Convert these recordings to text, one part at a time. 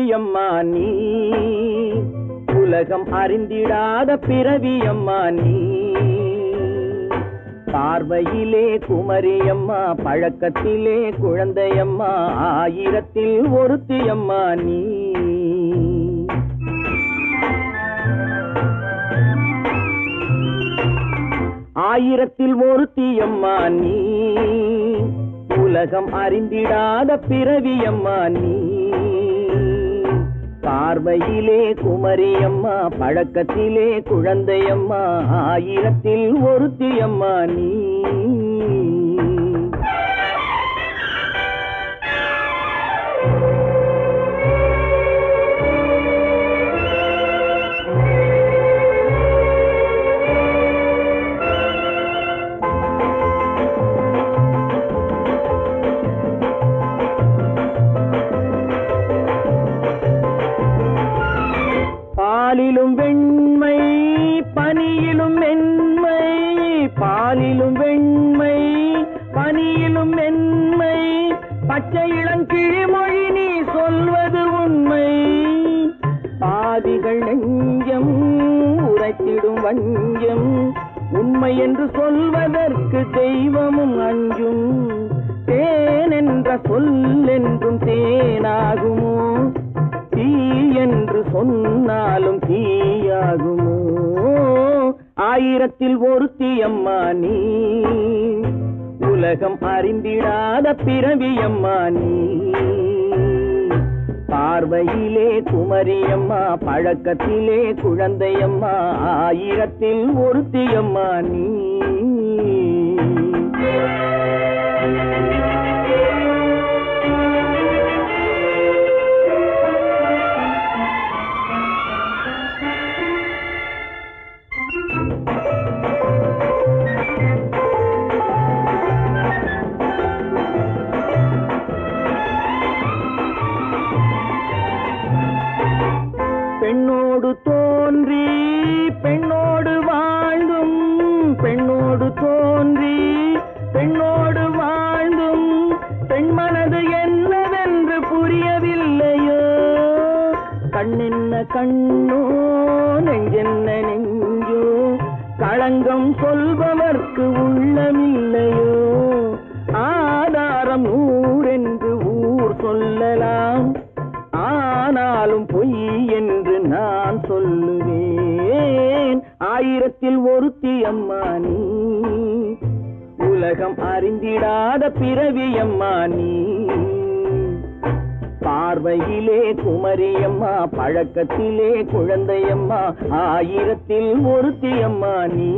பிறவியம்மா நீ, உலகம் அறிந்திடாத பிறவியம்மா நீ. பார்வையிலே குமரியம்மா, பழக்கத்திலே குழந்தையம்மா, ஆயிரத்தில் ஒருத்தியம்மா நீ. ஆயிரத்தில் ஒருத்தியம்மா நீ, உலகம் அறிந்திடாத பிறவியம்மா நீ. பார்வையிலே குமரியம்மா, பழக்கத்திலே குழந்தையம்மா, ஆயிரத்தில் ஒருத்தியம்மா நீ. பாலிலும் வெண்மை பனியிலும் மென்மை, பாலிலும் வெண்மை பனியிலும் மென்மை, பச்சை இளங்கிழிமொழி நீ சொல்வது உண்மை. பாதிகள் நெஞ்சம் உரைத்திடும் வஞ்சம், உண்மை என்று சொல்வதற்கு தெய்வமும் அஞ்சும். தேன் என்ற சொல் என்றும் தேனாகுமோ, தீ என்று சொன்னாலும் தீயாகுமோ. ஆயிரத்தில் ஒருத்தியம்மா நீ, உலகம் அறிந்திடாத பிறவியம்மா நீ. பார்வையிலே குமரியம்மா, பழக்கத்திலே குழந்தையம்மா, ஆயிரத்தில் ஒருத்தியம்மா நீ. பெண்ணோடு தோன்றி பெண்ணோடு வாழ்ந்தும், பெண்ணோடு தோன்றி பெண்ணோடு வாழ்ந்தும், பெண் மனது என்னவென்று புரியவில்லையோ. கண்ணென்ன கண்ணோ, நெஞ்சென்ன நெஞ்சோ, களங்கம் சொல்பவர்க்கு உள்ளமில்லையோ. ஆதாரம் ஊரென்று ஊர் சொல்லலாம், ஆனாலும் பொய் என்று நான் சொல்லுவேன். ஆயிரத்தில் ஒருத்தியம்மா நீ, உலகம் அறிந்திடாத பிறவியம்மா நீ. பார்வையிலே குமரியம்மா, பழக்கத்திலே குழந்தையம்மா, ஆயிரத்தில் ஒருத்தியம்மா நீ.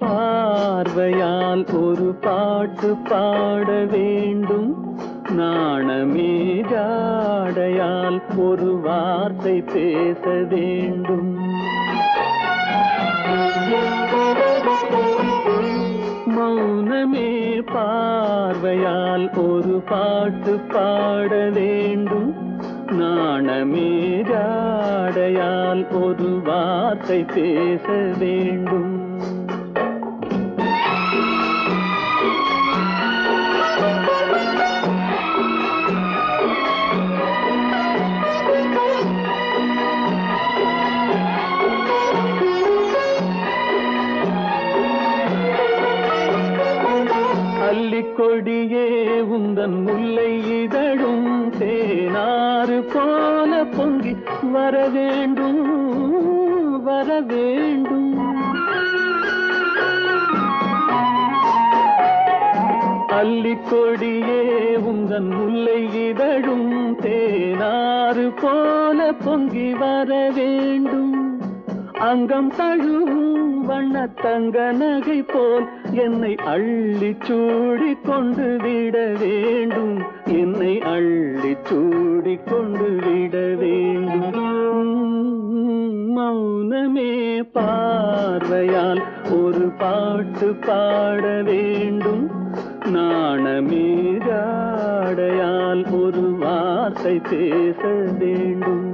பார்வையால் ஒரு பாட்டு பாட வேண்டும், நாணமே ஜாடையால் ஒரு வார்த்தை பேச வேண்டும். மௌனமே பார்வையால் ஒரு பாட்டு பாட வேண்டும், நாணமே ஜாடையால் ஒரு வார்த்தை பேச வேண்டும். கொடியே உந்தன் முல்லை இதழும் தேனாறு போல பொங்கி வர வேண்டும், வர வேண்டும். அல்லிக்கொடியே உந்தன் முல்லை இதழும் தேனாறு போல பொங்கி வர வேண்டும். அங்கம் தழுவும் வண்ண தங்க நகை போல் என்னை அள்ளி சூடி கொண்டு விட வேண்டும், என்னை அள்ளி சூடி கொண்டு விட வேண்டும். மௌனமே பார்வையால் ஒரு பாட்டு பாட வேண்டும், நாணமே ஜாடையால் ஒரு வார்த்தை பேச வேண்டும்.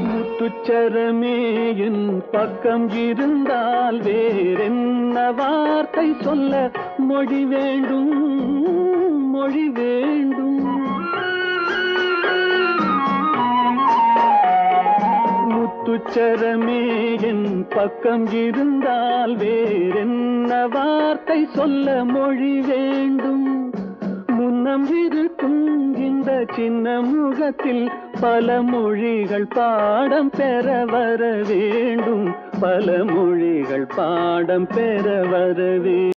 முத்துச்சரமே என் பக்கம் இருந்தால் வேறென்ன வார்த்தை சொல்ல மொழி வேண்டும், மொழி வேண்டும். முத்துச்சரமே என் பக்கம் இருந்தால் வேறென்ன வார்த்தை சொல்ல மொழி வேண்டும். முன்னம் இருக்கும் இந்த சின்ன முகத்தில் பல மொழிகள் பாடம் பெற வர வேண்டும், பல மொழிகள் பாடம் பெற வர வேண்டும்.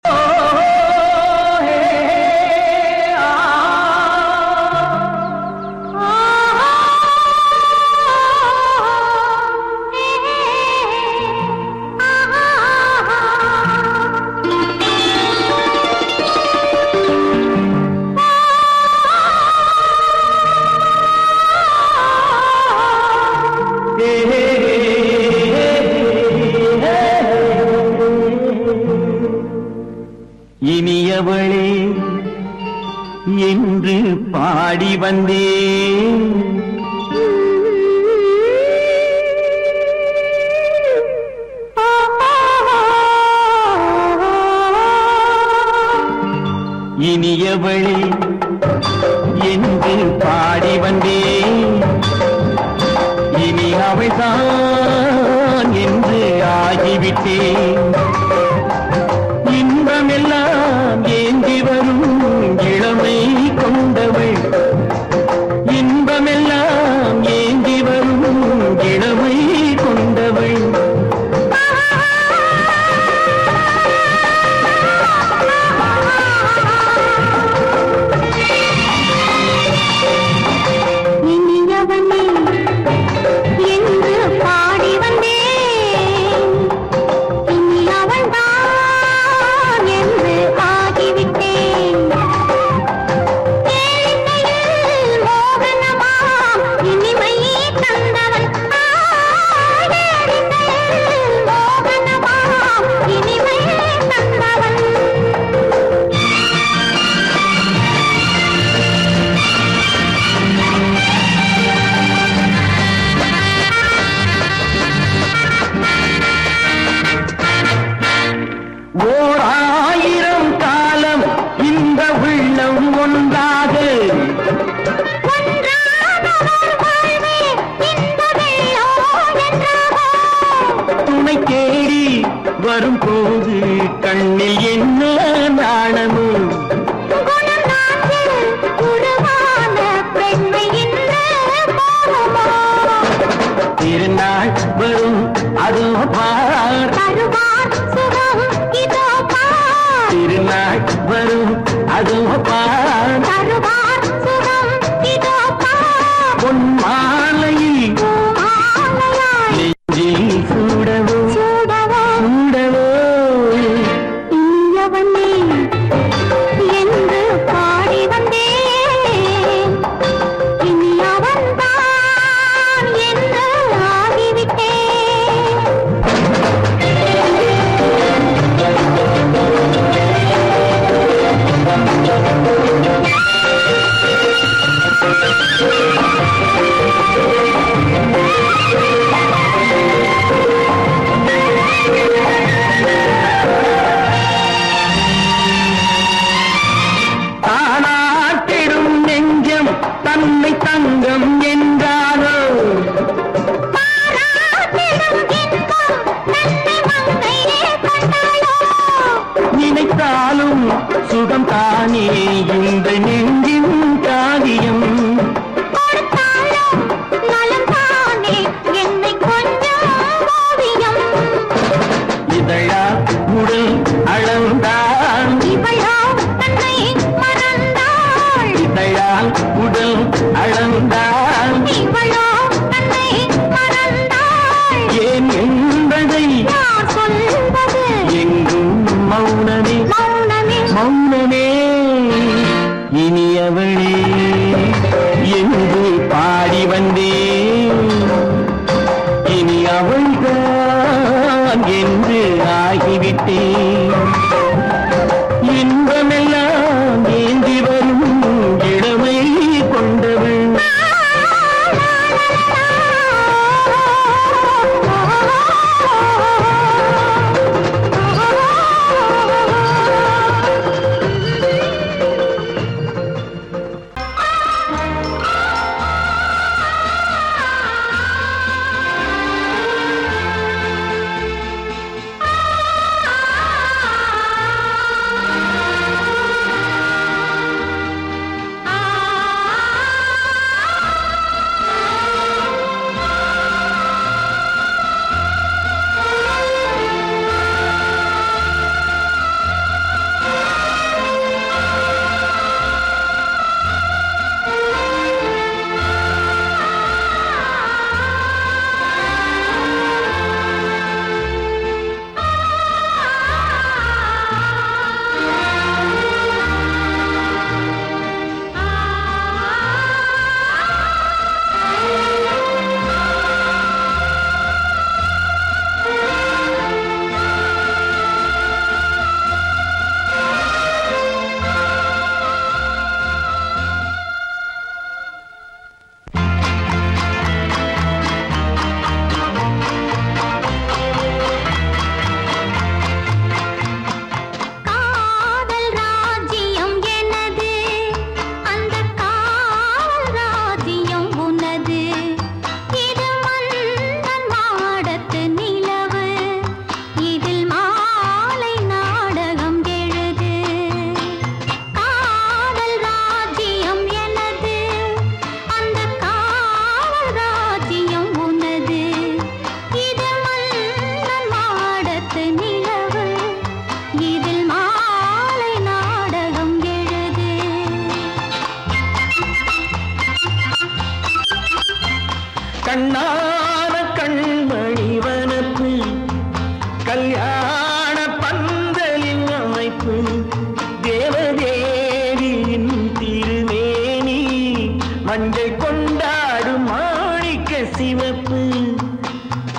இனியவளே என்று பாடி வந்தேன், இனியவளே என்று பாடி வந்தேன். இனி அவள்தான் என்று ஆகிவிட்டேன். இன்பமெல்லாம் ஏந்தி வரும் இளமை கொண்டவள், இன்பமெல்லாம் ஏந்தி வரும் இளமை கொண்டவள். வரும்போது கண்ணில் என்ன நாணமோ, திருநாள் வரும் அதோ பார், திருநாள் வரும் அதோ பார். பொன் மாலையில் நெஞ்சில் சூடவோ சூடவோ. என்று பாடி வந்தேன், இனி அவன்தான் என்று ஆகிவிட்டேன். தானாட்டிடும் நெஞ்சம் தன்னை தங்கம் என்றாரோ, நினைத்தாலும் சுகம் தானே இந்த நெஞ்சின் காரியம். என்னை கொஞ்சம் அளந்தால் உடல் அளந்தால் இவளோ தன்னை மறந்தாள் ஏன் என்பதை யார் சொல்வது எங்கும் மௌனமே மௌனமே மௌனமே இனியவளே என்று பாடி வந்தேன் இனி அவள்தான் என்று ஆகிவிட்டேன் இன்பமெல்லாம் ஏந்தி வரும் இளமை கொண்டவள் கண்ணான கண்மணி வனப்பு கல்யாண பந்தலின் அமைப்பு தேவதேவியின் திருமேனி மஞ்சள் கொண்டாடும் மாணிக்க சிவப்பு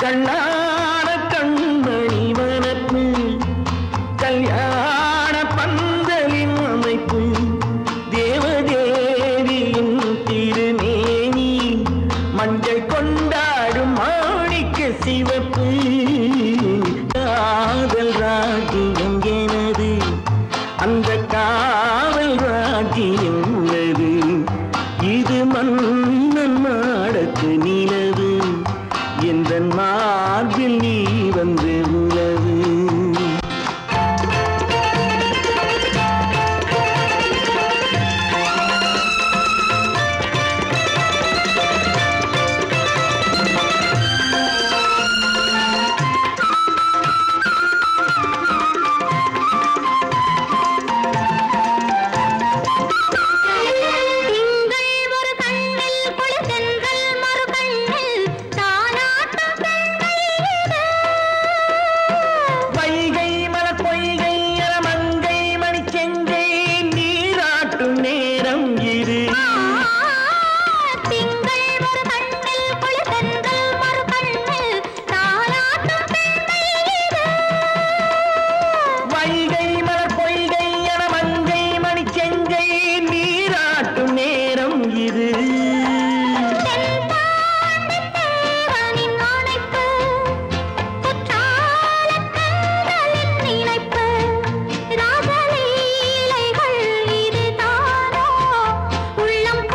கண்ணான கண்மணி வனப்பு கல்யாண பந்தலின் அமைப்பு தேவதேவியின் திருமேனி மஞ்சள் கொண்டாடும் மாணிக்க சிவப்பு காதல் ராஜ்யம் எனது அந்த காவல் ராஜ்யம் உள்ளது இது மன்னன் நாடத்து நிலவு எந்த மார்பில் நீ வந்து உலவு உள்ளம்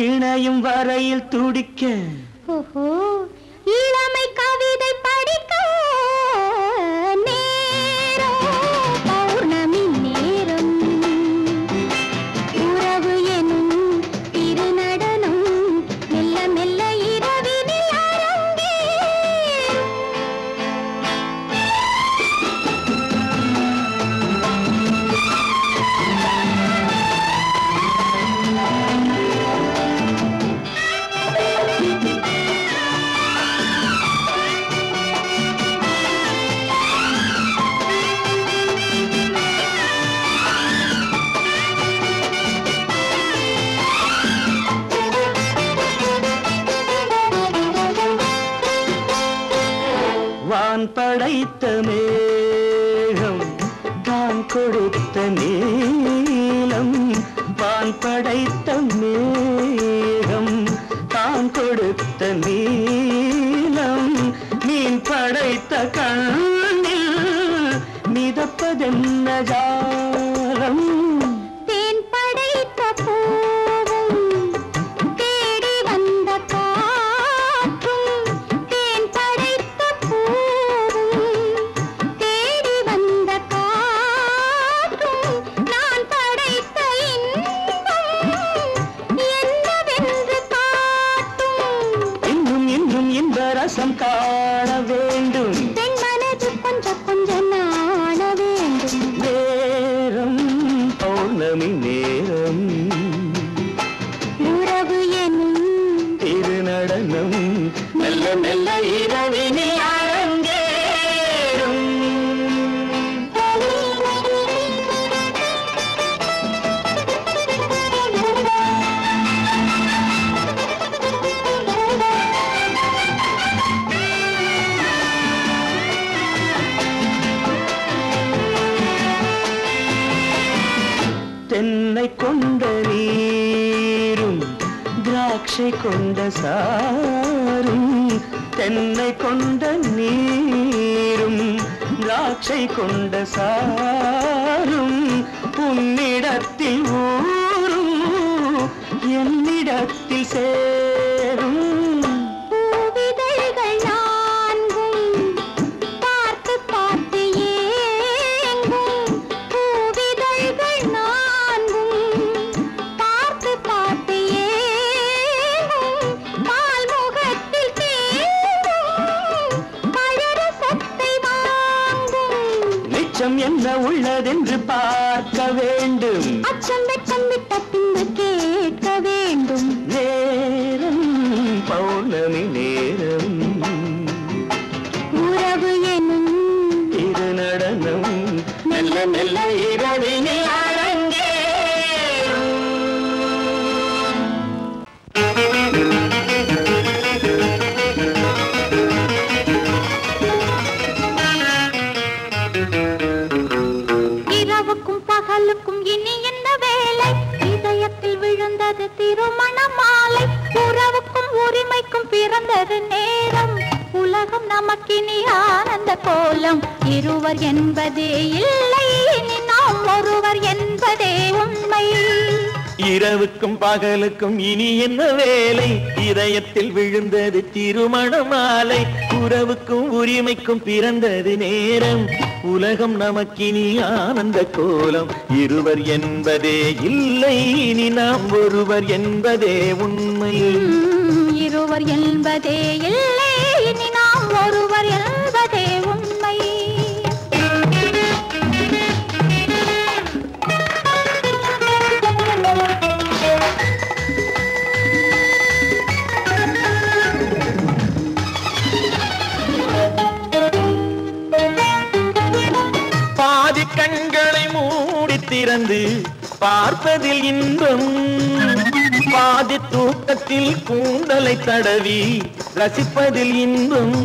இணையும் வரையில் துடிக்க ஓஹோ இளமை கவிதை படிக்க நேரம் பௌர்ணமி நேரம் உறவு எனும் திருநடனம் மெல்ல மெல்ல இரவினில் அரங்கேறும். வான் படைத்த மேகம் தான் கொடுத்த நீலம் வான் படைத்த மேகம் தான் கொடுத்த நீலம் மீன் படைத்த கண்ணில் மிதப்பதென்ன ஜாலம் தேன் படைத்த பூவும் தேடி வந்த காற்றும் தேன் படைத்த பூவும் தேடி வந்த காற்றும் நான் படைத்த இன்பம் என்னவென்று காட்டும். இன்னும் இன்னும் இன்ப ரசம் காண வேண்டும் பெண் மனது கொஞ்சம் கொஞ்சம் நாண வேண்டும். நேரம் பௌர்ணமி நேரம் உறவு எனும் திருநடனம் மெல்ல மெல்ல இரவினில் அரங்கேறும். தென்னை கொண்ட நீரும் திராட்சை கொண்ட சாரும் தென்னை கொண்ட நீரும் திராட்சை கொண்ட சாரும் உன்னிடத்தில் ஊரும் என்னிடத்தில் சேரும் பூவிதழ்கள் நான்கும் பார்த்து பார்த்து ஏங்கும். பூவிதழ்கள் நான்கும் பார்த்து பார்த்து ஏங்கும். பால்முகத்தில் தேங்கும் பழரசத்தை வாங்கும். நிச்சம் என்ன உள்ளதென்று பார்க்க வேண்டும் அச்சம் வெச்சம் விட்ட பின்பு கேட்க வேண்டும். நேரம் பௌர்ணமி நேரம் உறவு எனும் திருநடனம் மெல்ல மெல்ல இரவினில் அரங்கேறும். இரவுக்கும் பகலுக்கும் இனி என்ன வேலை? இதயத்தில் விழுந்தது திருமண மாலை. உறவுக்கும் உரிமைக்கும் பிறந்தது நேரம். உலகம் நமக்கினி ஆனந்த கோலம். இருவர் என்பதே இல்லை இனி நாம் ஒருவர் என்பதே உண்மை. இரவுக்கும் பகலுக்கும் இனி என்ன வேலை? இதயத்தில் விழுந்தது திருமண மாலை. உறவுக்கும் உரிமைக்கும் பிறந்தது நேரம். உலகம் நமக்கினி ஆனந்த கோலம். இருவர் என்பதே இல்லை இனி நாம் ஒருவர் என்பதே உண்மை. இருவர் என்பதே இல்லை இனி நாம் ஒருவர் என்பதே உண்மை. பாதி கண்களை மூடி திறந்து பார்ப்பதில் இன்பம். பாதி தூக்கத்தில் கூந்தலை தடவி ரசிப்பதில் இன்பம்.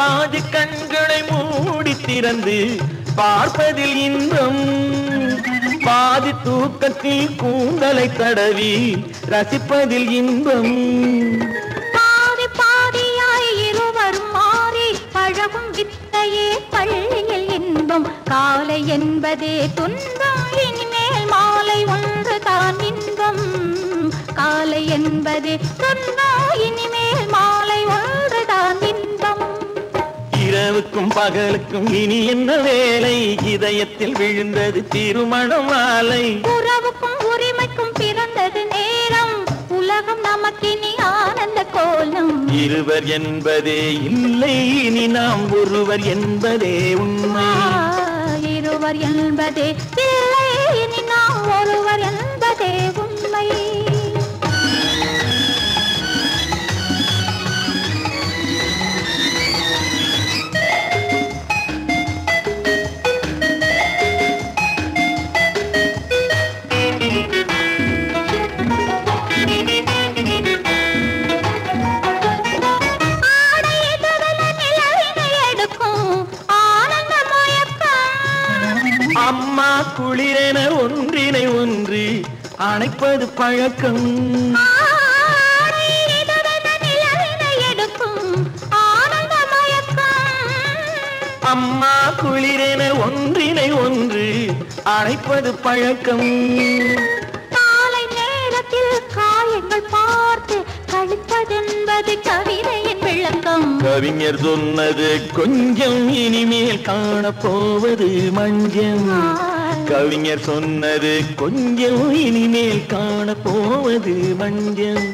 பாதி கண்களை மூடி திறந்து பார்ப்பதில் இன்பம். பாதி தூக்கத்தில் கூந்தலை தடவி ரசிப்பதில் இன்பம். பாதி பாதியாய் இருவரும் மாறி பழகும் வித்தையே பள்ளியில் இன்பம். காலை என்பதே துன்பம் இனிமேல் மாலை ஒன்று தான் இன்பம். காலை என்பதே சொன்னா இனிமேல் மாலை ஒன்றுதான் இன்பம். இரவுக்கும் பகலுக்கும் இனி என்ன வேலை, இதயத்தில் விழுந்தது திருமண மாலை. உறவுக்கும் உரிமைக்கும் பிறந்தது நேரம், உலகம் நமக்கினி ஆனந்த கோலம். இருவர் என்பதே இல்லை இனி நாம் ஒருவர் என்பதே உண்மை. இருவர் என்பதே இல்லை இனி நாம் ஒருவர் என்பதே உண்மை. அம்மா குளிரென ஒன்றினை ஒன்று அணைப்பது பழக்கம். அம்மா குளிரென ஒன்றினை ஒன்று அணைப்பது பழக்கம். காலை நேரத்தில் காயங்கள் பார்த்து கழிப்பதென்பது கவிதையின் விளக்கம். கவிஞர் சொன்னது கொஞ்சம் இனிமேல் காணப்போவது மஞ்சம். கவிஞர் சொன்னது கொஞ்சம் இனிமேல் காணப்போவது மஞ்சம்.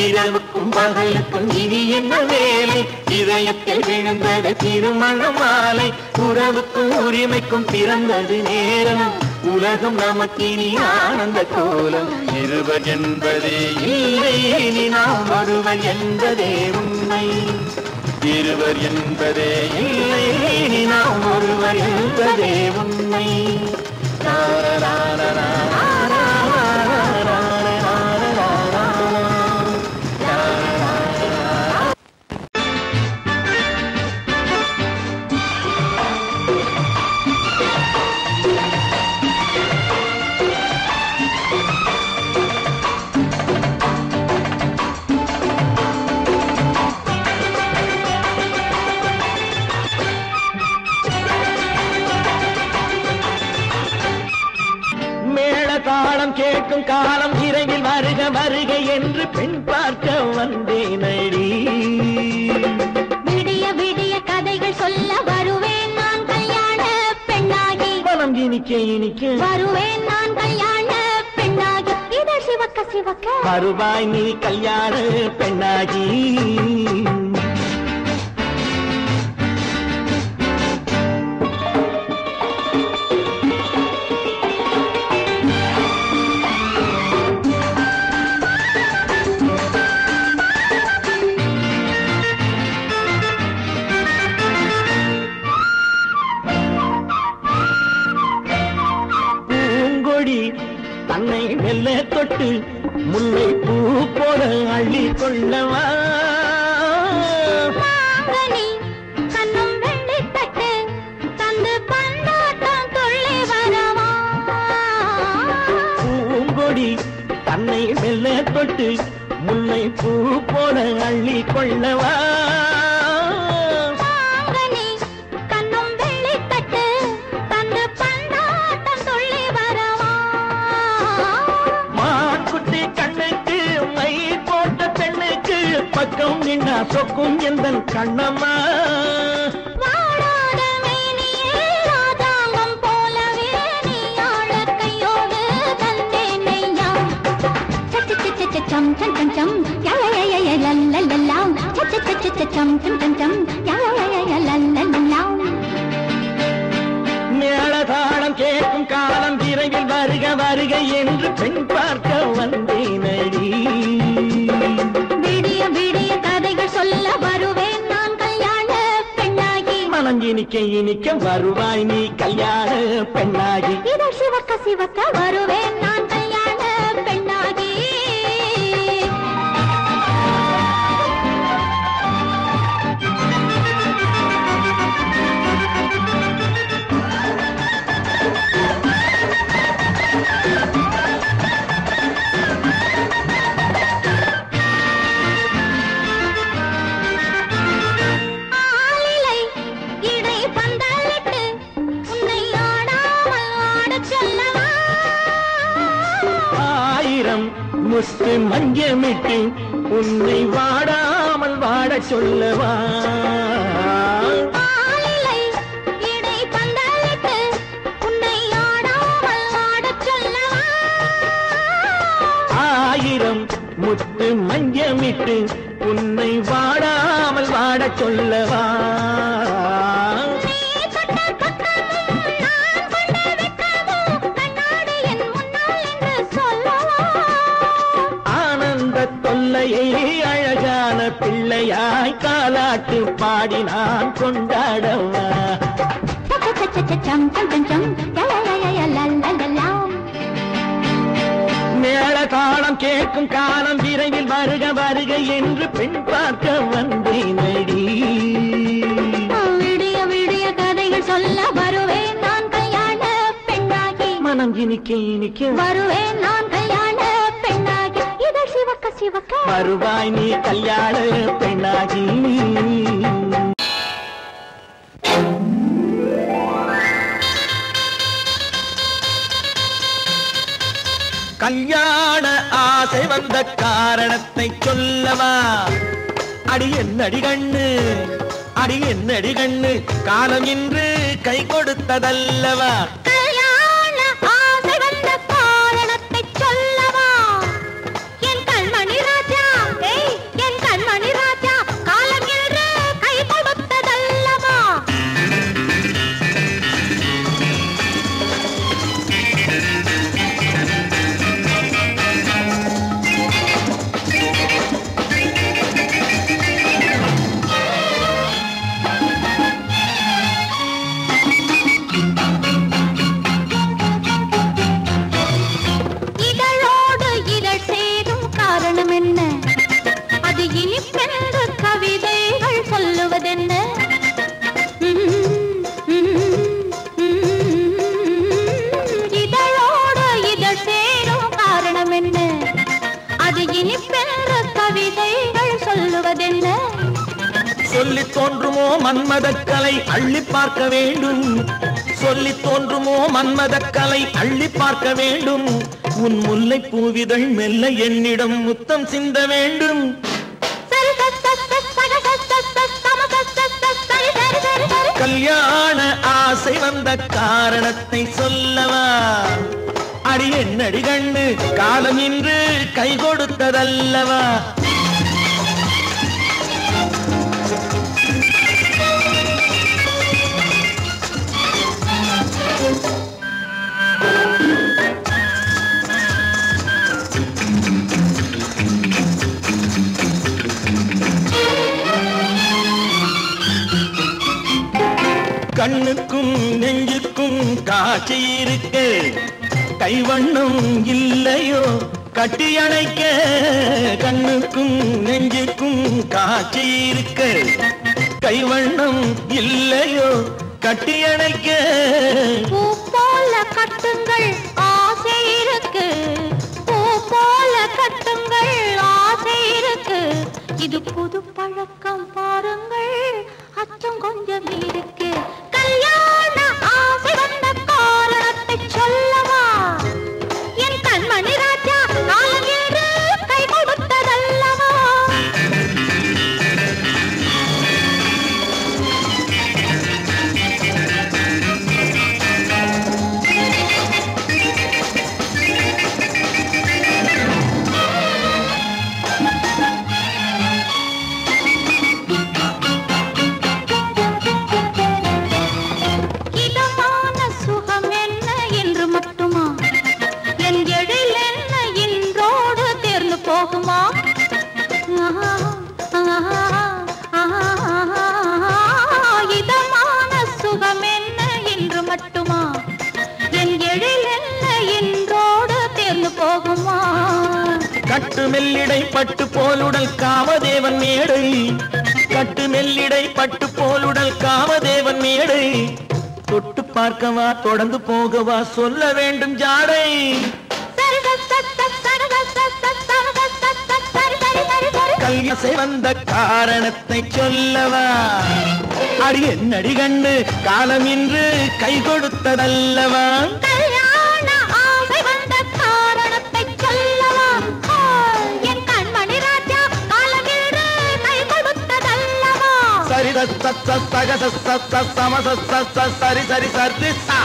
இரவுக்கும் பகலுக்கும் இனி என்ன வேலை, இதயத்தில் விழுந்தது திருமண மாலை. உறவுக்கும் உரிமைக்கும் பிறந்தது நேரம், உலகம் நமக்கினி ஆனந்த கோலம். இருவர் என்பதே இல்லை இனி நாம் ஒருவர் என்பதே உண்மை. இருவர் என்பதே இல்லை இனி நாம் ஒருவர் என்பதே உண்மை. தாளம் கேட்கும் காலம் விரைவில் வருக வருக என்று பெண் பார்க்க வந்தேனடி. விடிய விடிய கதைகள் சொல்ல வருவேன் நான் கல்யாண பெண்ணாகி. மனம் இனிக்க இனிக்க வருவேன் நான் கல்யாண பெண்ணாகி. இதழ் சிவக்க சிவக்க வருவாய் நீ கல்யாண பெண்ணாகி. தன்னை மெல்ல தொட்டு முல்லை பூ போல அள்ளி கொள்ளவா. கண்ணும் வெள்ளி தட்டு தந்து பந்தாட்டம் துள்ளி வரவா. பூங்கொடி தன்னை மெல்ல தொட்டு முல்லை பூ போல அள்ளி கொள்ளவா. பக்கம் நின்னா சொக்கும் எந்தன் கண்ணம்மா. வாடாத மேனியே ராதாங்கம் போலவே நீ ஆழ கையோடு தந்தேன் நெய்யா. சம் சம் சம் சம் யய லல்லல்லாம். சம் சம் சம் யய லல்லல்லாம். மேளதாளம் கேட்கும் காலம் விரைவில் வருக வருக என்று பெண் பார்க்க வந்தேனடி. விடிய விடிய கதைகள் சொல்ல வருவேன் நான் கல்யாண பெண்ணாகி. மனம் இனிக்க இனிக்க வருவாய் நீ கல்யாண பெண்ணாகி. இதழ் சிவக்க சிவக்க வருவேன் நான் கல்யாண பெண்ணாகி. ஆயிரம் முத்து மஞ்சமிட்டு உன்னை வாடாமல் வாடச் சொல்லவா ஆயிரம் முத்து மஞ்சமிட்டு உன்னை வாடாமல் வாடச் சொல்லவா ஆனந்த தொல்லையை அழகான பிள்ளையாய் காலாட்டு பாடி நான் கொண்டாடவா மேள தாளம் கேட்கும் காலம் விரைவில் வருக வருக என்று பெண் பார்க்க வந்தேனடி விடிய விடிய கதைகள் சொல்ல வருவேன் நான் கல்யாண பெண்ணாகி மனம் இனிக்க வருவேன் நான் கல்யாண பெண்ணாகி இதழ் சிவக்க சிவக்க வருவாய் நீ கல்யாண பெண்ணாகி கல்யாண ஆசை வந்த காரணத்தை சொல்லவா அடி என்னடி கண்ணு காலம் இன்று கை கொடுத்ததல்லவா கல்யாண ஆசை வந்த காரணத்தை சொல்லவா என் கண்மணி ராஜா என் கண்மணி ராஜா காலம் இன்று கை கொடுத்ததல்லவா சொல்லித் தோன்றுமோ மன்மதக்கலை அள்ளி பார்க்க வேண்டும் சொல்லித் தோன்றுமோ மன்மதக்கலை அள்ளி பார்க்க வேண்டும் உன் முல்லை பூவிதழ் மெல்ல என்னிடம் முத்தம் சிந்த வேண்டும் கல்யாண ஆசை வந்த காரணத்தை சொல்லவா அடி என்னடி கண்ணு காலம் இன்று கை கொடுத்ததல்லவா கண்ணுக்கும் நெஞ்சுக்கும் காட்சி இருக்க கைவண்ணம் இல்லையோ கட்டி அணைக்க கண்ணுக்கும் நெஞ்சுக்கும் காட்சி இருக்க கைவண்ணம் இல்லையோ கட்டி அணைக்க பூ போல கட்டுங்கள் ஆசை இருக்கு பூ போல கட்டுங்கள் ஆசை இருக்கு இது புது பழக்கம் பாருங்கள் அச்சம் கொஞ்சம் இருக்கு கல்யாண ஆசை வந்த காரணத்தை சொல்லவா என் கண்மணி ராஜா காலம் என்று கை கொடுத்ததல்லவா இதமான சுகம் என்ன என்று மட்டுமா என் எழில் என்ன என்றோடு தேர்ந்து போகுமா கட்டு மெல்லிடை பட்டு போலுடல் காமதேவன் மேடை கட்டு மெல்லிடை பட்டு போலுடல் காமதேவன் மேடை தொட்டு பார்க்கவா தொடர்ந்து போகவா சொல்ல வேண்டும் ஜாடை கல்யாசை வந்த காரணத்தை சொல்லவா அடி என்னடி கண்டு காலம் இன்று கை கொடுத்ததல்லவா கல்யாண ஆசை வந்த காரணத்தை சொல்லவா சரி சரி சரி சா.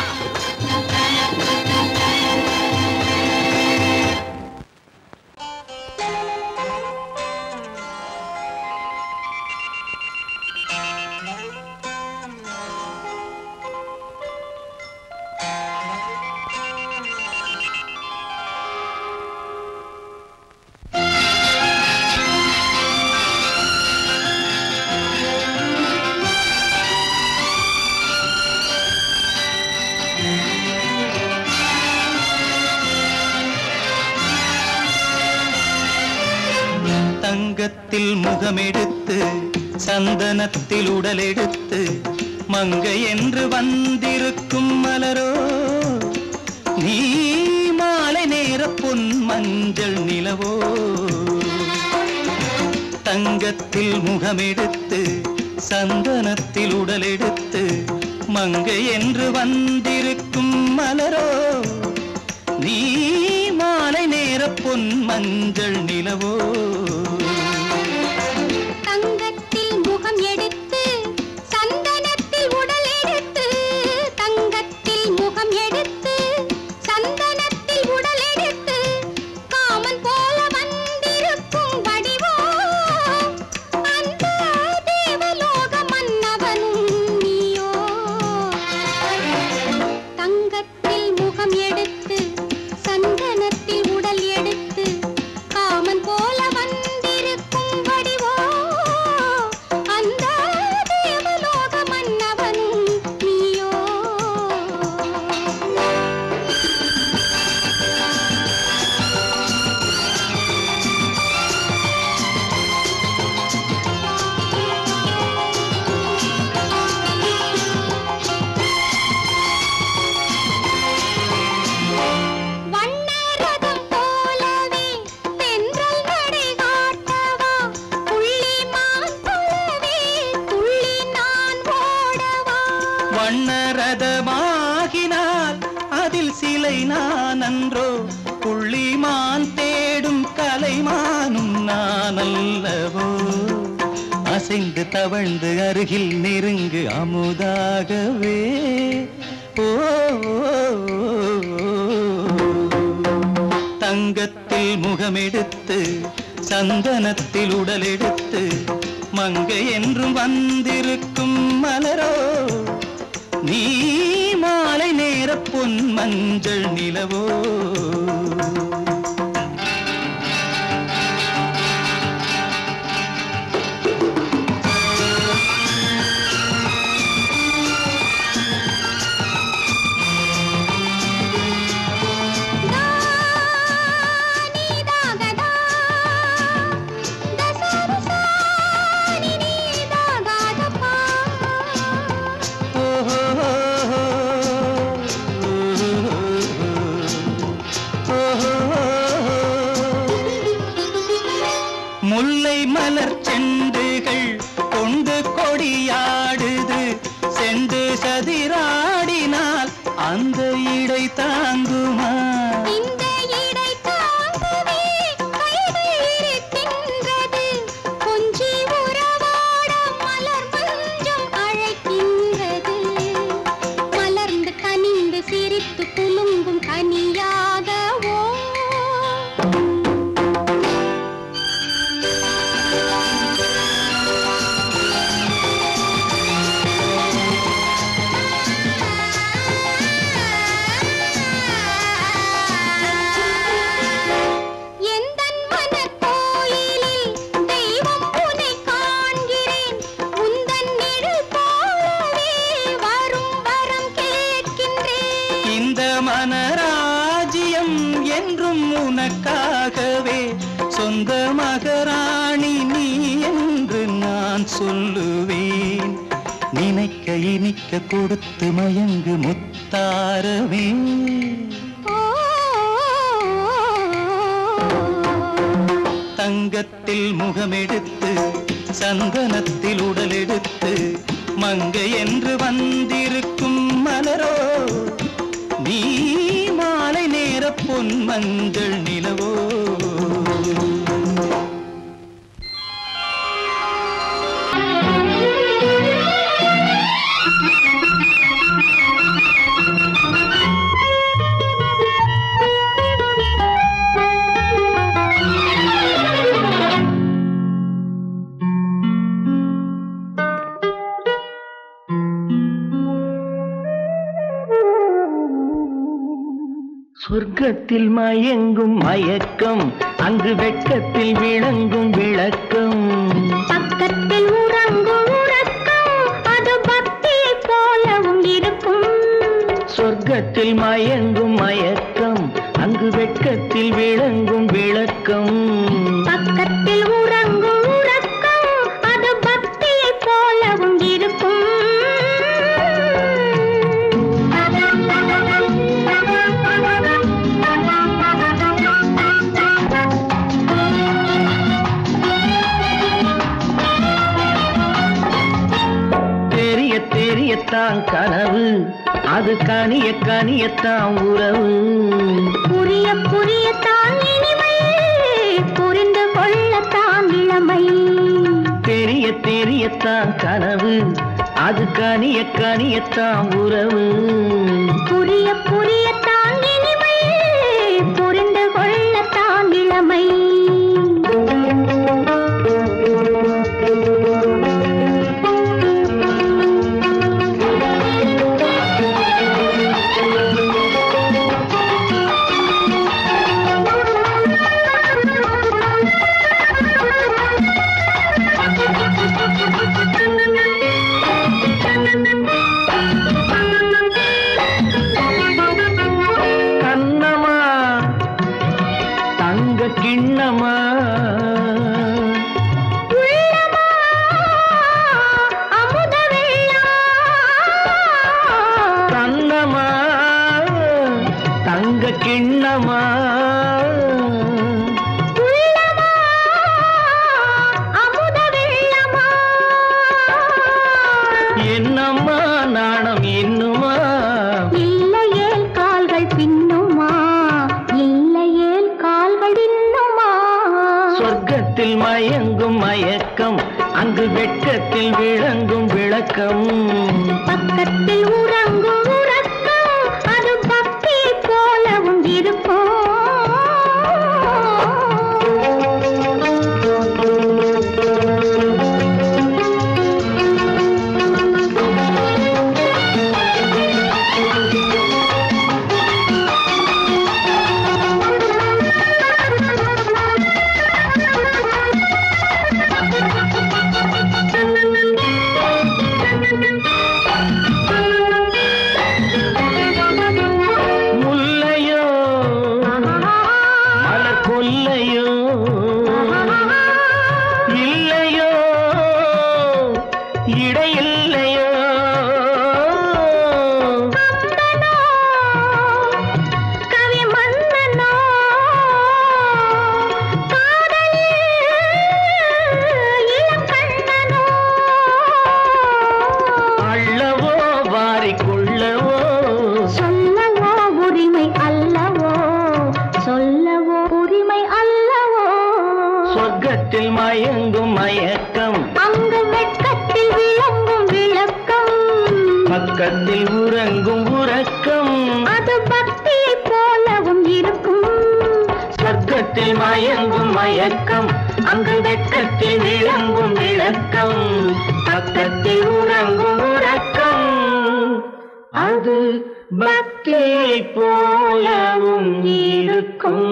தங்கத்தில் முகமெடுத்து சந்தனத்தில் உடலெடுத்து மங்கை என்று வந்திருக்கும் மலரோ நீ மாலை நேர பொன் மஞ்சள் நிலவோ. தங்கத்தில் முகமெடுத்து சந்தனத்தில் உடலெடுத்து மங்கை என்று வந்திருக்கும் மலரோ நீ மாலை நேர பொன் மஞ்சள் நிலவோ. தங்கத்தில் முகம் எடுத்து சந்தனத்தில் உடல் எடுத்து தங்கத்தில் முகம் எடுத்து சந்தனத்தில் உடல் எடுத்து காமன் போல வந்திருக்கும் வடிவோ அந்த தேவலோக மன்னவனும் நீயோ. தங்கத்தில் முகம் எடுத்து சந்தனத்தில் உடல் எடுத்து காமன் போல வந்திருக்கும் வடிவோ அந்த தேவலோக மன்னவனும் நீயோ. வண்ணரதம் போலவே தென்றல் நடை காட்டவா புள்ளிமான் போலவே துள்ளி நான் ஓடவா. வண்ணரதமாகினால் அதில் சிலை நான் அன்றோ புள்ளிமான் தேடும் கலைமானும் நான் அல்லவோ. அசைந்து தவழ்ந்து அருகில் நெருங்கு அமுதாகவே ஓ. தங்கத்தில் முகமெடுத்து சந்தனத்தில் உடலெடுத்து மங்கை என்றும் வந்திருக்கும் மலரோ நீ மாலை நேர பொன் மஞ்சள் நிலவோ. முல்லை மலர் செண்டுகள் கொண்டு கொடியாடுது செண்டு சதிராடினால் அந்த இடை தாங்குமா. இந்த இடை தாங்கவே கைகள் இருக்கின்றது கொஞ்சி உறவாட மலர் மஞ்சம் அழைக்கின்றது. மலர்ந்து கனிந்து சிரித்து குலுங்கும் கனியாகவோ. எந்தன் மனக்கோயிலில் தெய்வம் உன்னை காண்கிறேன் உந்தன் நிழல் போலவே வரும் வரம் கேட்கின்றேன். இந்த மனராஜ்யம் என்றும் உனக்காகவே சொந்த மகராணி நீ என்று நான் சொல்லுவேன். நினைக்க இனிக்க கொடுத்து மயங்கு முத்தாரவே. தங்கத்தில் முகமெடுத்து சந்தனத்தில் உடலெடுத்து மங்கை என்று வந்திருக்கும் மலரோ நீ மாலை நேர பொன் மஞ்சள் நிலவோ. சொர்க்கத்தில் மயங்கும் மயக்கம் அங்கு வெட்கத்தில் விளங்கும் விளக்கம் பக்கத்தில் உறங்கும் உறக்கம் அது பக்தியை போலவும் இருக்கும் சொர்க்கத்தில் மயங்கும் மயக்கம் அங்கு வெட்கத்தில் விளங்கும் விளக்கம் பக்கத்தில் உறங்கும் உறக்கம் அது பக்தியை போலவும் இருக்கும் தெரியத்தான் கனவு அது கனிய கனியத்தான் உறவு புரிய புரியத்தான் இனிமை புரிந்து கொள்ளத்தான் இளமை தெரியத்தான் கனவு அது கனிய கனியத்தான் உறவு புரிய புரியத்தான் இனிமை புரிந்து கொள்ளத்தான் இளமை கிண்ணமா அமுத கண்ணமா தங்க கிண்ணமா அமுத வெள்ளமா என்னம்மா நாணம் இன்னுமா இல்லையேல் கால்கள் பின்னுமா இல்லையேல் கால்கள் இன்னுமா சொர்க்கத்தில் மயங்கும் மயக்கம் அங்கு வெட்கத்தில் விளங்கும் விளக்கம் பக்கத்தில் உறங்கும் உறக்கம் அது பக்தியை போலவும் இருக்கும் முல்லையோ மலர் கொல்லையோ இல்லையோ இடையில்லையோ கவி மன்னனோ காதலில் இளம் கண்ணனோ அள்ளவோ வாரிக்கொள்ளவோ சொல்லவோ உரிமை அல்லவோ சொல்லவோ உரிமை அல்லவோ சொர்க்கத்தில் மயங்கும் மயக்கம் அங்கு வெட்கத்தில் விளங்கும் விளக்கம் பக்கத்தில் உறங்கும் உறக்கம் அது பக்தியை போலவும் இருக்கும் சொர்க்கத்தில் மயங்கும் மயக்கம் அங்கு வெட்கத்தில் விளங்கும் விளக்கம் பக்கத்தில் உறங்கும் உறக்கம் அது பக்தியை போலவும் இருக்கும்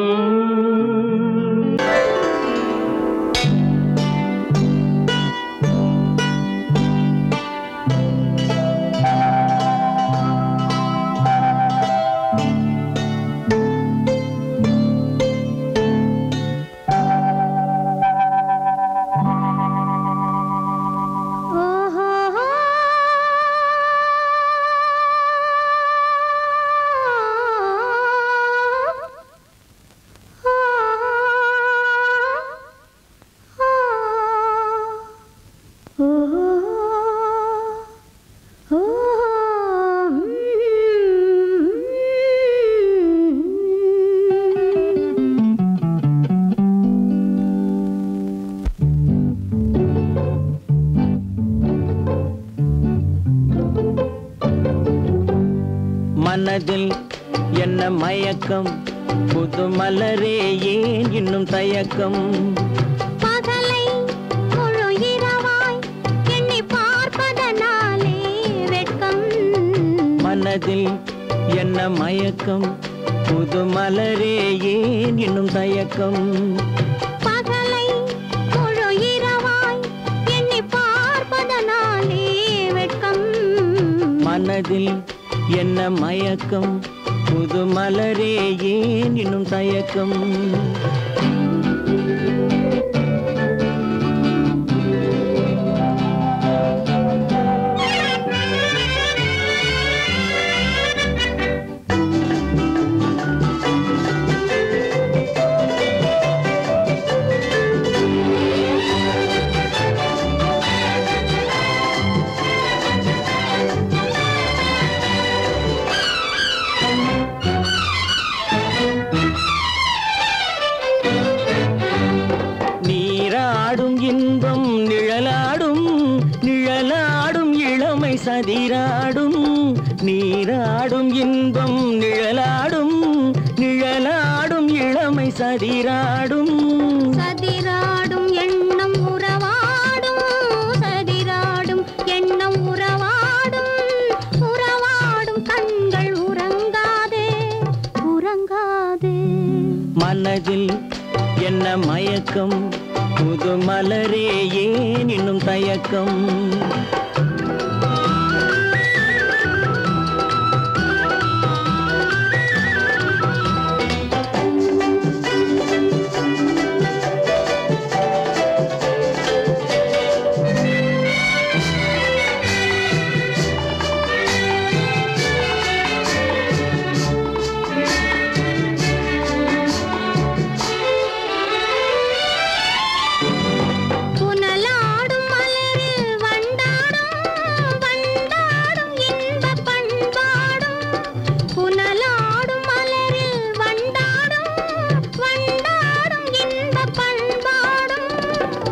மனதில் என்ன மயக்கம் புது மலரே ஏன் இன்னும் தயக்கம் பகலை முழு இரவாய் எண்ணி பார்ப்பதனாலே வெட்கம் மனதில் என்ன மயக்கம் புது மலரே ஏன் இன்னும் தயக்கம் பகலை முழு இரவாய் எண்ணி பார்ப்பதனாலே வெட்கம் மனதில் என்ன மயக்கம் புது மலரே ஏன் இன்னும் தயக்கம் சதிராடும் நீராடும் இன்பம் நிழலாடும் நிழலாடும் இளமை சதிராடும் சதிராடும் எண்ணம் உறவாடும் சதிராடும் எண்ணம் உறவாடும் உறவாடும் கண்கள் உறங்காதே உறங்காதே மனதில் என்ன மயக்கம் புது மலரே ஏன் இன்னும் தயக்கம்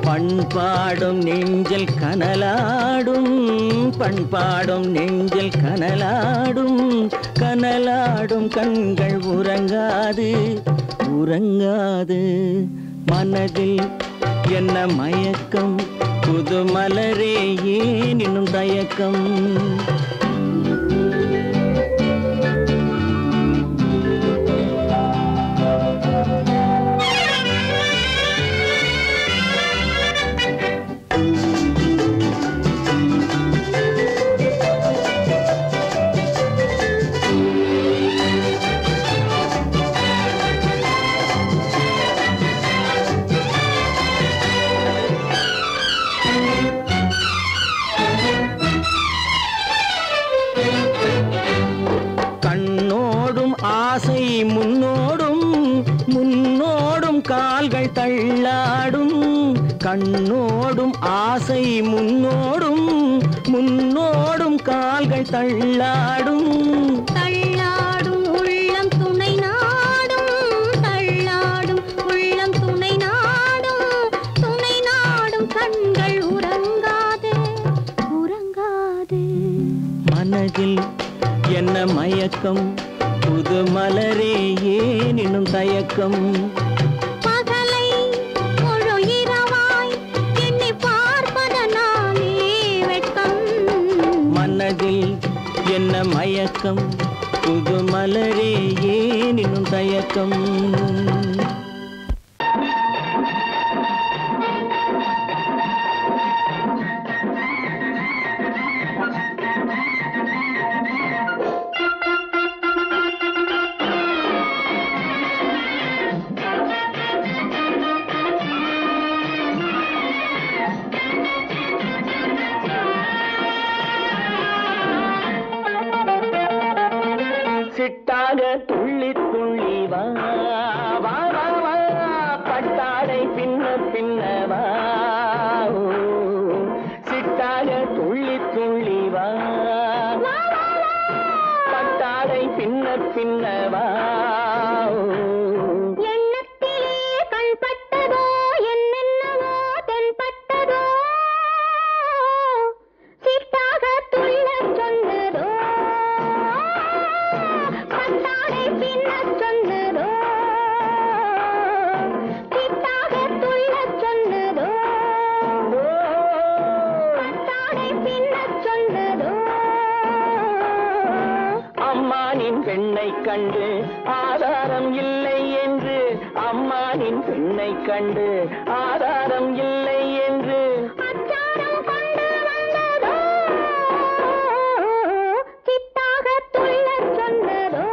பண்பாடும் நெஞ்சில் கனலாடும் பண்பாடும் நெஞ்சில் கனலாடும் கனலாடும் கண்கள் உறங்காது உறங்காது மனதில் என்ன மயக்கம் புது மலரே ஏன் இன்னும் தயக்கம் ஆசை முன்னோடும் முன்னோடும் கால்கள் தள்ளாடும் கண்ணோடும் ஆசை முன்னோடும் முன்னோடும் கால்கள் தள்ளாடும் தள்ளாடும் உள்ளம் துணை நாடும் தள்ளாடும் உள்ளம் துணை நாடும் கண்கள் உறங்காதே உறங்காதே மனதில் என்ன மயக்கம் புது மலரே ஏன் இன்னும் தயக்கம் பகலை முழு இரவாய் எண்ணி பார்ப்பதனாலே வெட்கம் மனதில் என்ன மயக்கம் புது மலரே ஏன் இன்னும் தயக்கம் சிட்டாக துள்ளி துள்ளி வா வா வா பெண்ணை கண்டு ஆதாரம் இல்லை என்று அச்சாரம் கொண்டு வந்ததோ சித்தாக துள்ளச் சொன்னதோ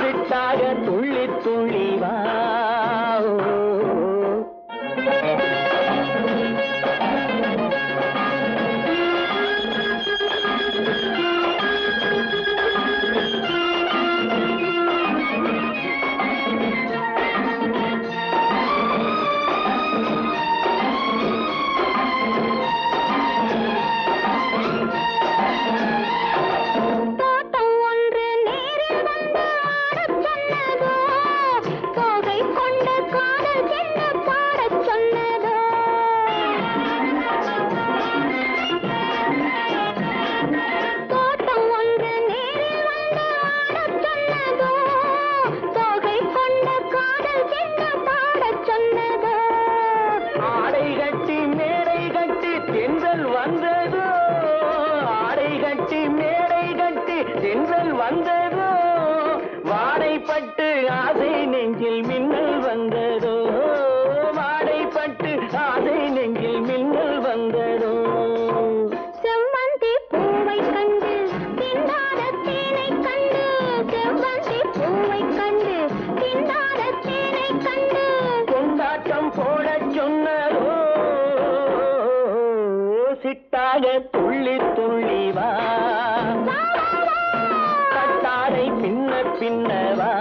சித்தாக துள்ளி துள்ளி வா வந்ததோ வாடைப்பட்டு ஆசை நெஞ்சில் மின்னல் வந்ததோ வாடைப்பட்டு ஆசை நெஞ்சில் மின்னல் வந்ததோ செவ்வந்தி பூவை கண்டு திண்டாத தேனை கண்டு செவ்வந்தி பூவை கண்டு திண்டாத தேனை கண்டு கொண்டாட்டம் போடச் சொன்னதோ சிட்டாக துள்ளி துள்ளி வா கட்டாரை பின்ன பின்னவா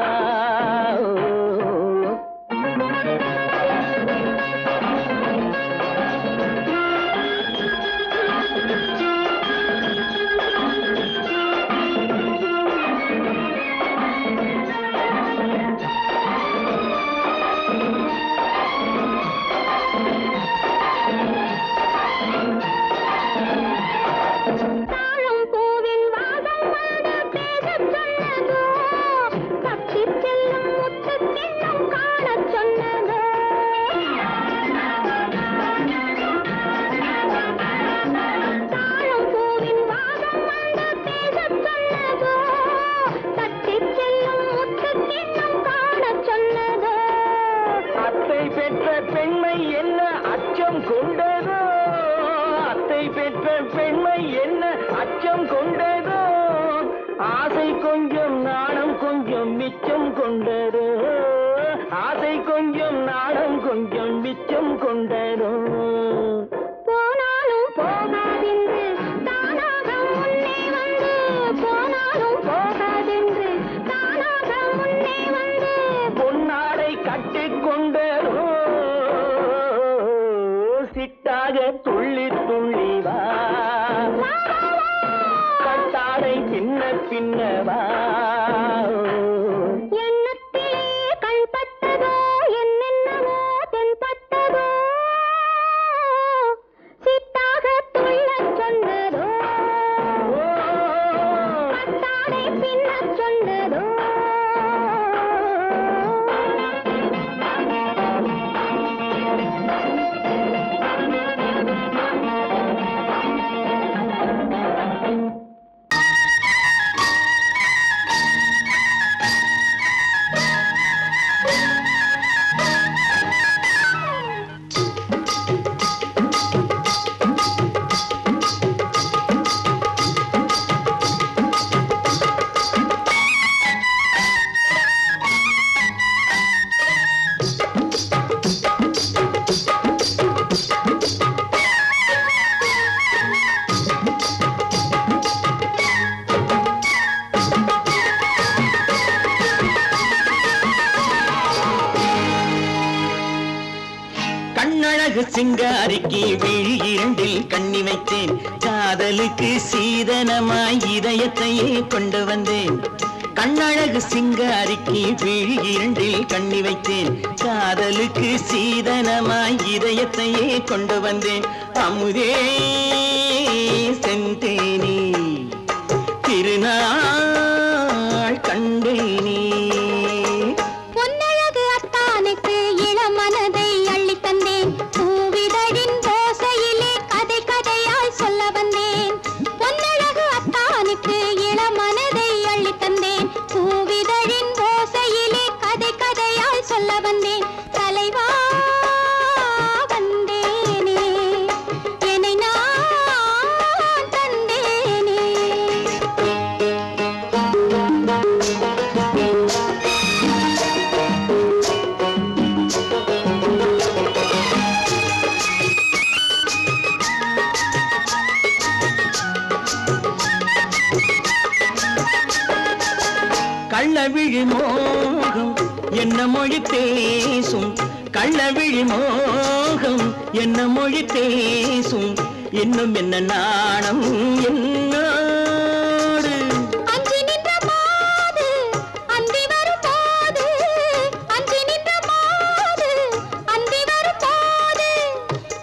அச்சம் கொண்டதோ ஆசை கொஞ்சம் நாணம் கொஞ்சம் மிச்சம் கொண்டதோ ஆசை கொஞ்சம் நாணம் கொஞ்சம் மிச்சம் கொண்டதோ போனாலும் போகாதென்று தானாக முன்னே வந்து போனாலும் போகாதென்று தானாக முன்னே வந்து பொன்னாடை கட்டிக்கொண்டதோ சிட்டாக துள்ளி துள்ளி வா கட்டாரை பின்ன பின்னவா எண்ணத்திலே கண்பட்டதோ என்னென்னவோ தென்பட்டதோ சித்தாக துள்ளச் சொன்னதோ கட்டாரை பின்னச் சொன்னதோ சிங்காரிக்கு விழி இரண்டில் கண்ணி வைத்தேன் காதலுக்கு சீதனமாய் இதயத்தையே கொண்டு வந்தேன் கண்ணழகு சிங்காரிக்கு விழி இரண்டில் கண்ணி வைத்தேன் காதலுக்கு சீதனமாய் இதயத்தையே கொண்டு வந்தேன் அமுதே செந்தேனே திருநாள் கண்டேனே பொன்னழகு அத்தானுக்கு இளமனதை அள்ளி தந்தேன் பூவிதழின் ஓசையிலே கதை கதையாய் சொல்ல வந்தேன் பொன்னழகு அத்தானுக்கு இளமனதை அள்ளி தந்தேன் பூவிதழின் ஓசையிலே கதை கதையாய் விழி மோகம் என்ன மொழி பேசும் கள்ள விழி மோகம் என்ன மொழி பேசும் இன்னும் என்ன நாணம் என்னோடு அஞ்சி நின்ற மாது அந்தி வரும் போது அஞ்சி நின்ற மாது அந்தி வரும் போது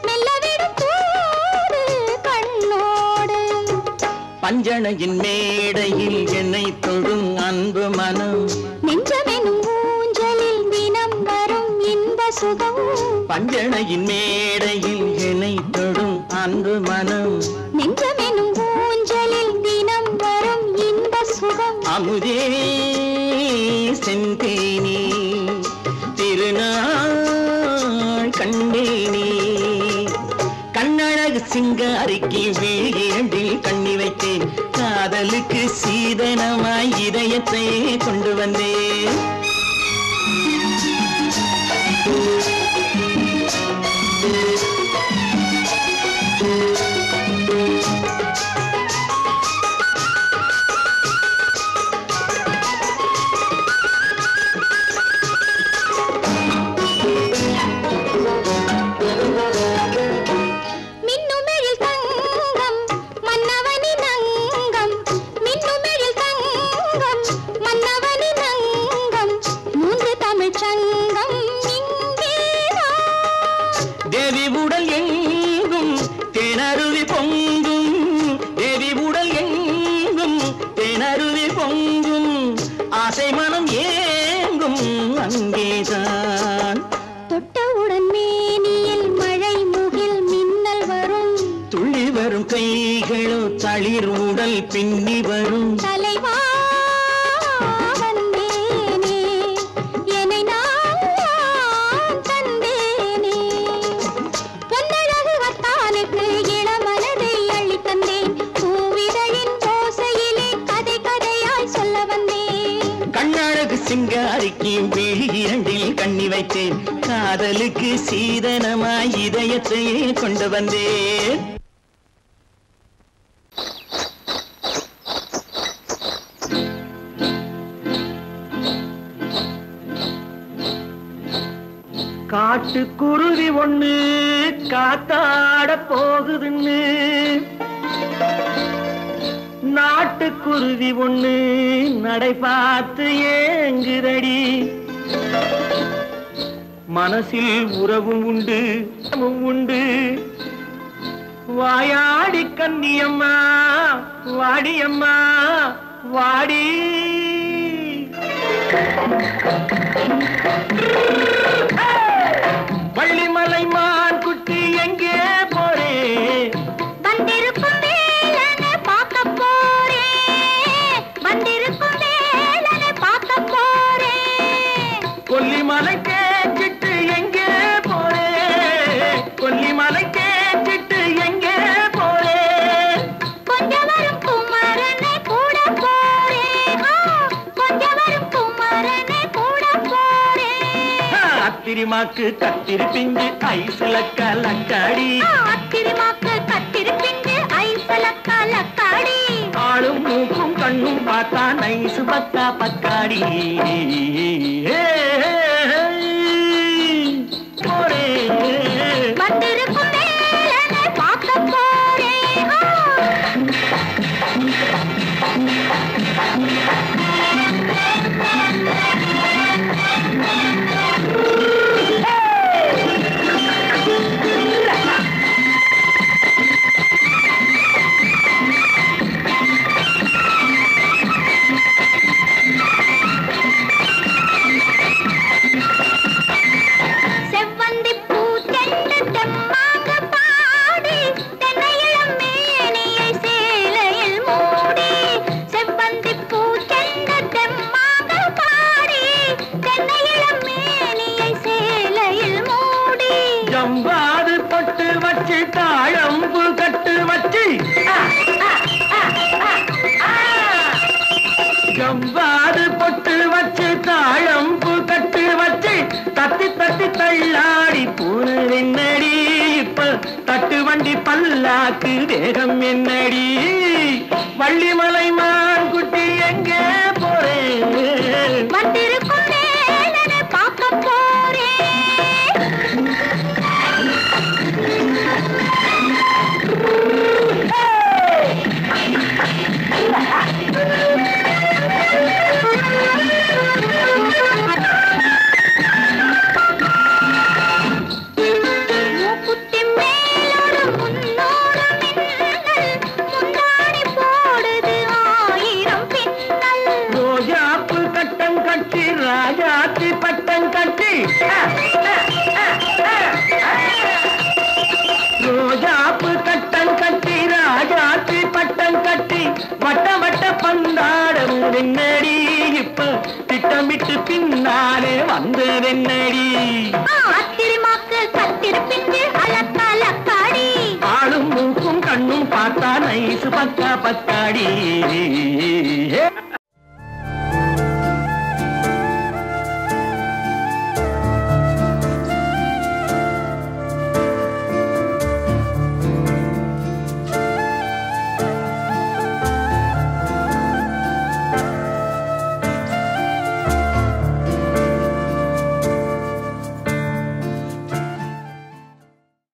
மெல்ல விடும் போது கண்ணோடு பஞ்சணையின் மேடையில் என்னை தொடும் அன்பு மனம் நெஞ்சமெனும் ஊஞ்சலில் தினம் வரும் இன்ப சுகம் பஞ்சணையின் மேடையில் என்னை தொடும் அன்பு மனம் நெஞ்சமெனும் ஊஞ்சலில் தினம் வரும் இன்ப சுகம் அமுதே செந்தேனே திருநாள் கண்டேனே கண்ணழகு சிங்காரிக்கு வீழில் கண்ணி வைத்தேன் காதலுக்கு சீதனமாய் இதயத்தை கொண்டு வந்தேன் தேவி உடல் எங்கும் தேனருவி பொங்கும் தேவி உடல் எங்கும் தேனருவி பொங்கும் ஆசை மனம் ஏங்கும் அங்கேதான் தொட்டவுடன் மேனியில் மழை முகில் மின்னல் வரும் துள்ளி வரும் கைகளோ தளிர் உடல் பின்னி வரும் தலைவா சிங்காரிக்கு விழி இரண்டில் கண்ணி வைத்தேன் காதலுக்கு சீதனமாய் இதயத்தையே கொண்டு வந்தேன் காட்டுக்குருவி ஒண்ணு காத்தாட போகுதுன்னு நாட்டுக்குருவி ஒண்ணு நடை பார்த்து ஏங்குதடி மனசில் உறவும் உண்டு உண்டு வாயாடி கன்னியம்மா வாடியம்மா வாடி வள்ளிமலை மான் குட்டி எங்கே போறே வந்திருக்கும் வேலனை பார்க்க போறேன் வந்திருக்கும் வேலனை பார்க்க போறேன் கொல்லிமலை கேட்டுட்டு எங்கே போறே கொல்லிமலை கேட்டுட்டு எங்கே போறே கொஞ்சம் வரும் குமரனை கூட போறேன் கொஞ்சம் வரும் குமரனை கூட போறேன் அத்திரிமாக்கு கத்திரி பிஞ்சு ஐசுல கலக்காடி அத்திரிமாக்கு கத்திரி பிஞ்சு ஐசுல கலக்காடி ஆளும் மூக்கும் கண்ணும் பார்த்தா நைசு பத்தா பக்காடி போரே வந்திருக்கும் வேலனை பார்க்க போறேன் செவ்வந்தி பூ தெண்டு தெம்மாக பாடி தென்னையிளம் மேனியை சேலையில் மூடி செவ்வந்தி பூ தெண்டு தெம்மாக பாடி தென்னையிளம் மேனியை சேலையில் மூடி ஜம்பாது பொட்டு வச்சு தாழம்பு கட்டு வச்சு ஜம்பாது பொட்டு வச்சு தாழம்பு கட்டு வச்சு தத்தி தத்தி தள்ளாடி பூனு என்னடி இப்ப தட்டு வண்டி பல்லாக்கு வேகம் என்னடி வள்ளிமலை மான் குட்டி எங்கே போறேன் என்னடி இப்ப திட்டமிட்டு பின்னாலே வந்ததென்னடி ஆத்திரமாக்கு கத்திருப்பின்று அலக்காடி ஆளும் மூக்கும் கண்ணும் பார்த்தா நைசு பக்கா பக்காடி